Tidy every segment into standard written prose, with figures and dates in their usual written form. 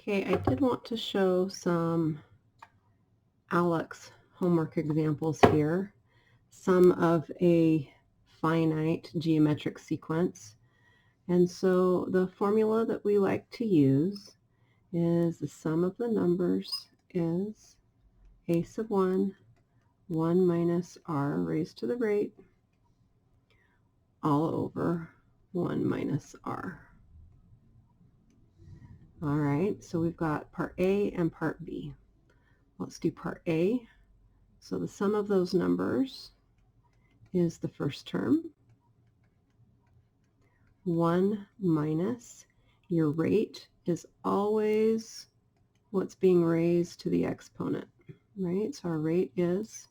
Okay, I did want to show some ALEKS homework examples here. Some of a finite geometric sequence. And so the formula that we like to use is the sum of the numbers is a sub 1, 1 minus r raised to the rate, all over 1 minus r. All right, so we've got part A and part B. Let's do part A. So the sum of those numbers is the first term. 1 minus, your rate is always what's being raised to the exponent, right? So our rate is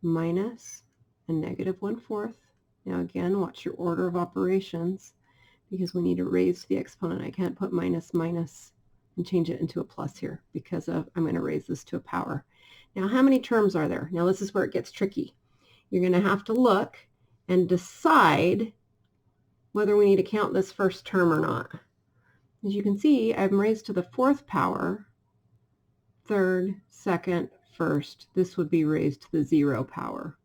minus a negative 1/4. Now again, watch your order of operations because we need to raise to the exponent. I can't put minus minus and change it into a plus here because I'm going to raise this to a power. Now how many terms are there? Now this is where it gets tricky. You're going to have to look and decide whether we need to count this first term or not. As you can see, I'm raised to the 4th power, 3rd, 2nd, 1st. This would be raised to the 0 power.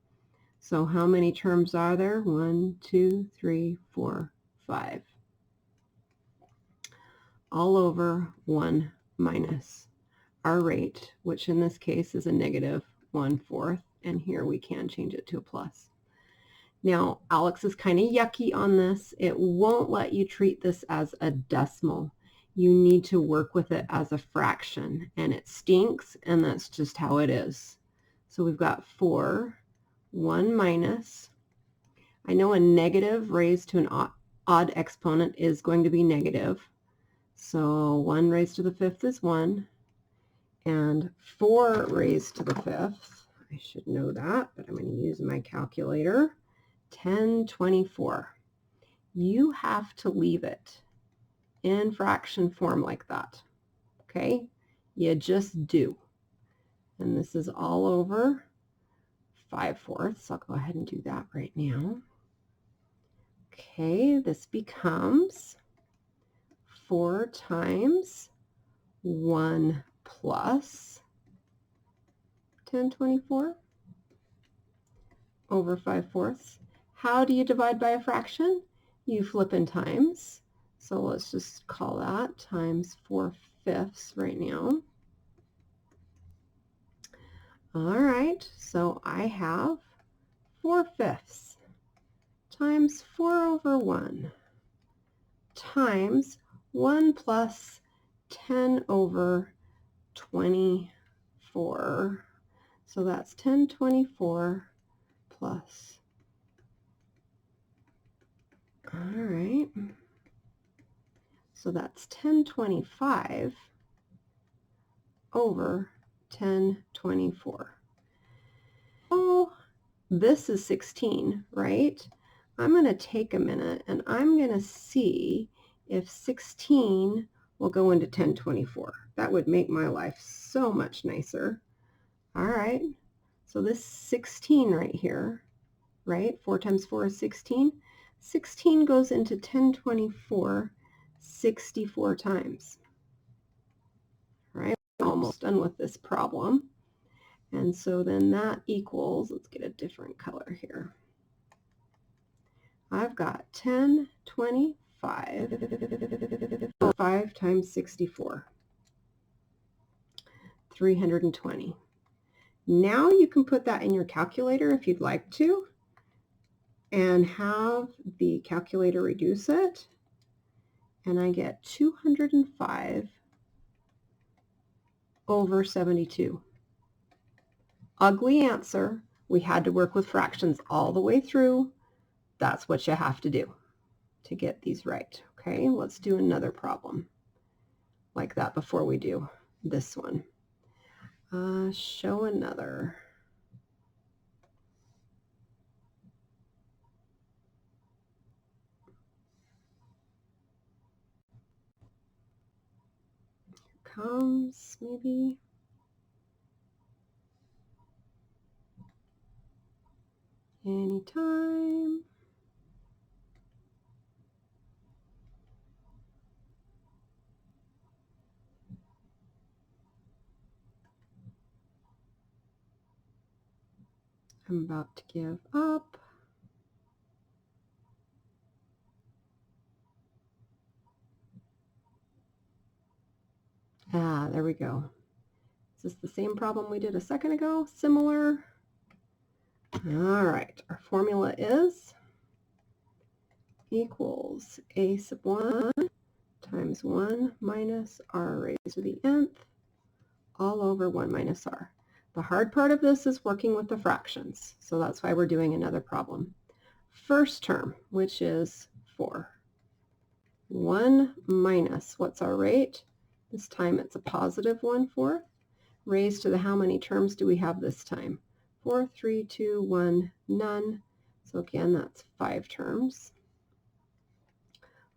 So how many terms are there? 1, 2, 3, 4, 5. All over 1 minus our rate, which in this case is a negative 1/4, and here we can change it to a plus. Now, ALEKS is kind of yucky on this. It won't let you treat this as a decimal. You need to work with it as a fraction, and it stinks, and that's just how it is. So we've got 4, 1 minus. I know a negative raised to an odd exponent is going to be negative. So 1 raised to the 5th is 1, and 4 raised to the 5th, I should know that, but I'm going to use my calculator, 1024. You have to leave it in fraction form like that, okay? You just do. And this is all over 5/4. I'll go ahead and do that right now. Okay, this becomes 4 times 1 plus 1024 over 5/4. How do you divide by a fraction? You flip in times. So let's just call that times 4/5 right now. All right, so I have 4/5 times 4 over 1 times 1 plus 10 over 24. So that's 1024 plus. All right. So that's 1025 over 1024. Oh, this is 16, right? I'm going to take a minute and I'm going to see if 16 will go into 1024. That would make my life so much nicer. All right, so this 16 right here, right? 4 times 4 is 16. 16 goes into 1024 64 times. All right, we're almost done with this problem. And so then that equals, let's get a different color here. I've got 1025, 5 times 64, 320. Now you can put that in your calculator if you'd like to and have the calculator reduce it. And I get 205 over 72. Ugly answer. We had to work with fractions all the way through. That's what you have to do to get these right. Okay, let's do another problem like that before we do this one. Show another. Here comes maybe. Anytime. I'm about to give up. Ah, there we go. Is this the same problem we did a second ago? Similar? All right, our formula is equals a sub 1 times 1 minus r raised to the nth all over 1 minus r. The hard part of this is working with the fractions, so that's why we're doing another problem. First term, which is 4. 1 minus, what's our rate? This time it's a positive 1/4. Raised to the how many terms do we have this time? 4, 3, 2, 1, none. So again, that's 5 terms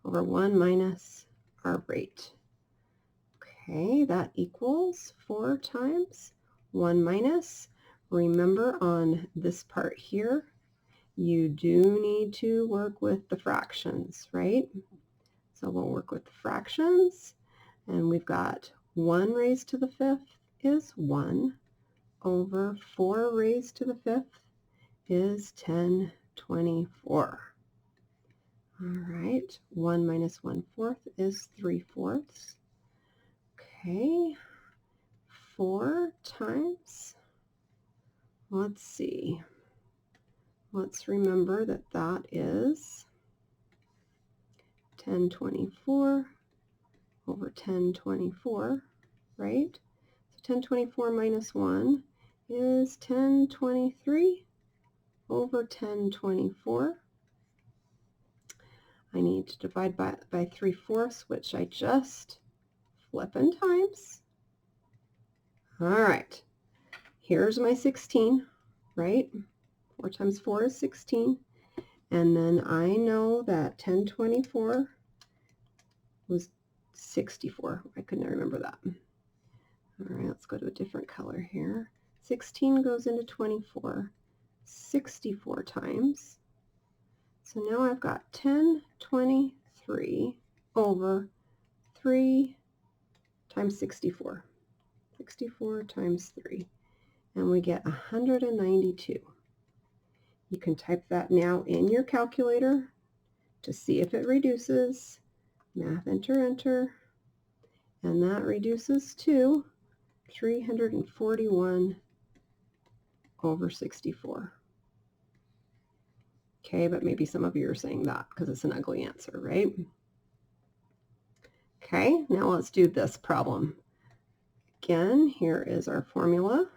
over 1 minus our rate. Okay, that equals 4 times 1 minus. Remember on this part here, you do need to work with the fractions, right? So we'll work with the fractions, and we've got 1 raised to the 5th is 1 over 4 raised to the 5th is 10/24. All right, 1 minus 1/4 is 3/4. Okay, 4 times, let's see, let's remember that that is 10/24 over 10/24, right? So 10/24 minus 1 is 10/23 over 10/24. I need to divide by 3/4, which I just flip in times. All right, here's my 16, right? 4 times 4 is 16. And then I know that 10/24 was 64. I couldn't remember that. All right, let's go to a different color here. 16 goes into 24 64 times. So now I've got 10/23 over 3 times 64. 64 times 3. And we get 192. You can type that now in your calculator to see if it reduces. Math, enter, enter. And that reduces to 341 over 64. Okay, but maybe some of you are saying that because it's an ugly answer, right? Okay, now let's do this problem. Again, here is our formula.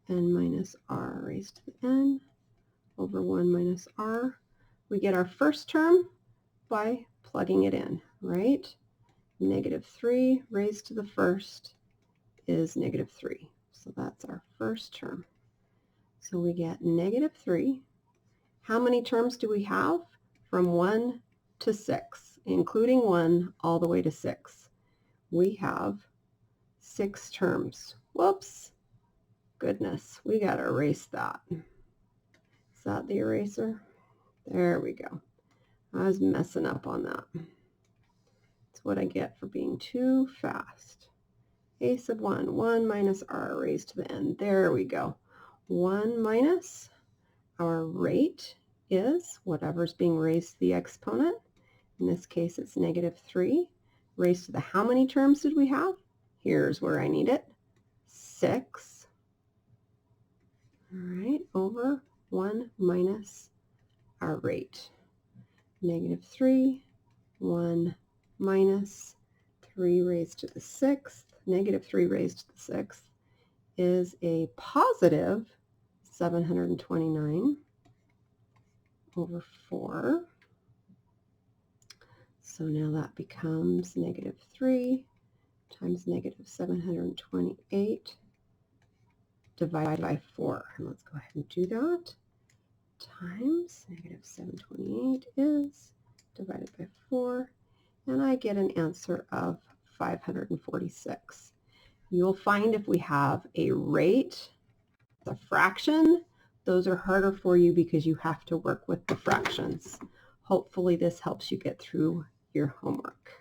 N minus r raised to the n over 1 minus r. We get our first term by plugging it in, right? -3 raised to the first is -3. So that's our first term. So we get -3. How many terms do we have? From 1 to 6, including 1 all the way to 6. We have 6 terms. Whoops. Goodness, we got to erase that. Is that the eraser? There we go. I was messing up on that. That's what I get for being too fast. A sub 1, 1 minus r raised to the n. There we go. 1 minus our rate is whatever's being raised to the exponent. In this case, it's -3. Raised to the how many terms did we have? Here's where I need it. 6. All right, over 1 minus our rate. -3, 1 minus 3 raised to the 6th. -3 raised to the 6th is a positive 729 over 4. So now that becomes -3 times -728 divided by 4. And let's go ahead and do that. Times -728 is divided by 4. And I get an answer of 546. You'll find if we have a rate, a fraction, those are harder for you because you have to work with the fractions. Hopefully this helps you get through your homework.